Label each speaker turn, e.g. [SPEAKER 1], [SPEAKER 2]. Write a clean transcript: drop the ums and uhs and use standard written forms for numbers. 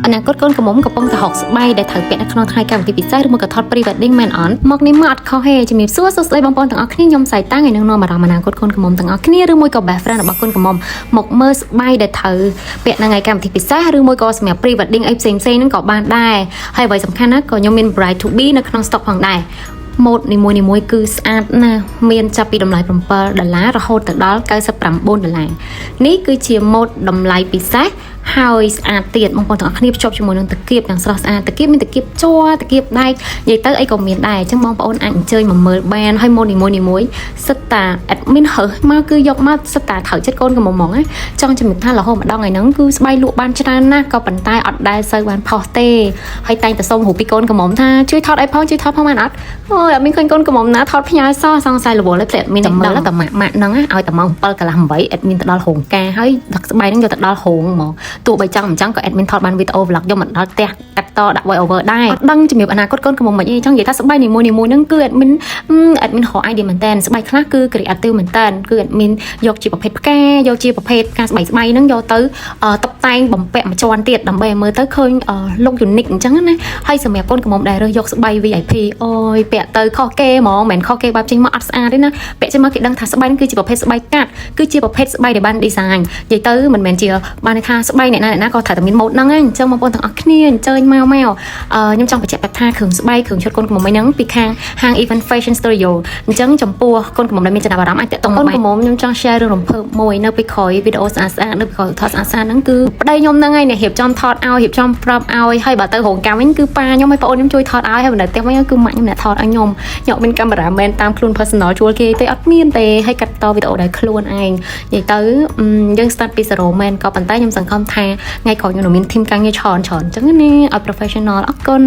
[SPEAKER 1] អនាគតកូនកំមុំកំពុងតែហុកស្បៃដែលត្រូវពាក់នៅក្នុងថ្ងៃកម្មវិធីពិសេសឬមកក៏ថត pre-wedding មែនអត់មកនេះមកអត់ខុសទេជំរាបសួរស្ដីបងប្អូនទាំងអស់គ្នាខ្ញុំសៃតាំងឯនឹងនាំអារម្មណ៍អនាគតកូនកំមុំទាំងអស់គ្នាឬមួយក៏ best friend របស់កូនកំមុំមកមើលស្បៃដែលត្រូវពាក់នៅថ្ងៃកម្មវិធីពិសេសឬមួយក៏សម្រាប់ pre-wedding អីផ្សេងៗហ្នឹងក៏បានដែរហើយអ្វីសំខាន់ណាស់ក៏ខ្ញុំមាន bride to be នៅក្នុង stock ផងដែរម៉ូតនីមួយៗគឺស្អាតណាស់មានចាប់ពីតម្លៃ$7រហូតទៅដល់$99នេះគឺជាម៉ូតតម្លៃពិសេសហើយស្អាតទៀតបងប្អូនទាំងអស់គ្នាភ្ជាប់ជាមួយនឹងតាគៀបទាំងស្រស់ស្អាតតាគៀបមានតាគៀបជ័រតាគៀបដែកនិយាយទៅអីក៏មានដែរអញ្ចឹងបងប្អូនអាចអញ្ជើញមកមើលបានហើយម៉ូតនីមួយៗសិតតា admin ហើសមកគឺយកមកសិតតាត្រូវចិត្តកូនកំមុំហ្មងណាចង់ជំរាបថារហូតម្ដងថ្ងៃហ្នឹងគឺស្បៃលក់បានច្រើនណាស់ក៏ប៉ុន្តែអត់ដែលសូវបានផុសទេហើយតែងតែសុំរូបពីកូនកំមុំថាជួយថតអីផងជួយថតផងបានអត់អូយអត់មានឃើញកូនកំមុំណាថតផ្ញើសោះសង្ស័យរវល់ទេadmin តែមើលតែម៉ាក់ហ្នឹងឲ្យតែម៉ោង7កន្លះ8 admin ទៅដល់រោងការហើយស្បៃហ្នឹងយកទៅដល់រោងហ្មងទោះបីចង់មិនចង់ក៏ admin ថតបានវីដេអូ vlog យកមកដល់ផ្ទះកាត់តដាក់ voice over ដែរអត់ដឹងជំរាបអនាគតកូនកំមុំមិនអីចង់និយាយថាស្បែកនីមួយៗហ្នឹងគឺ admin រក idea មែនតើស្បែកខ្លះគឺ creative មែនតើគឺ admin យកជាប្រភេទផ្កាយកជាប្រភេទផ្កាស្បែកហ្នឹងយកទៅតុបតែងបំពាក់មួយជាន់ទៀតដើម្បីឲ្យមើលទៅឃើញ look unique អញ្ចឹងណាហើយសម្រាប់កូនកំមុំដែលរើសយកស្បែក VIP អូយពាក់ទៅខុសគេហ្មងមិនខុសគេបែបចេញមកអត់ស្អាតទេណាពាក់ចេញមកគេដឹងថាស្បែកគឺជាប្រភេទស្បែកកាត់គឺជាប្រភេទស្បែកដែលបាន design និយាយទៅមិនមែនជាបានថាស្បែកអ្នកណាក៏ត្រូវតែមានម៉ូតហ្នឹងឯងអញ្ចឹងបងប្អូនទាំងអស់គ្នាអញ្ជើញមកខ្ញុំចង់បញ្ជាក់ប្រាប់ថាគ្រឿងស្បែកគ្រឿងឈុតកូនកំមុំហ្នឹងពីខាងហាង Event Fashion Studio អញ្ចឹងចំពោះកូនកំមុំដែលមានចំណាប់អារម្មណ៍អាចតាក់ទងមកកូនកំមុំខ្ញុំចង់ share រឿងរំភើបមួយនៅពីក្រោយវីដេអូស្អាតៗនៅពីក្រោយថតស្អាតៗហ្នឹងគឺប្តីខ្ញុំហ្នឹងឯងអ្នករៀបចំថតឲ្យរៀបចំប្រាប់ឲ្យហើយបើទៅរោងកម្មវិញគឺប៉ាខ្ញុំហើយប្អូនខ្ញុំជួយថតឲ្យហើយនៅផ្ទះវិញគឺម៉ាក់ខ្ញុំអ្នកថតឲ្យខ្ញុំមានកាមេរ៉ាមែនតាមខ្លួន personal ជួលគេទេអត់មានទេហើយកាត់តវីដេអូដោយខ្លួនឯងនិយាយទៅយើង start ពី0មែនក៏ប៉ុន្តែខ្ញុំសង្ឃឹមថាថ្ងៃក្រោយខ្ញុំនឹងមាន team ការងារច្រើនអញ្ចឹងណាឲ្យ professional អរគុណ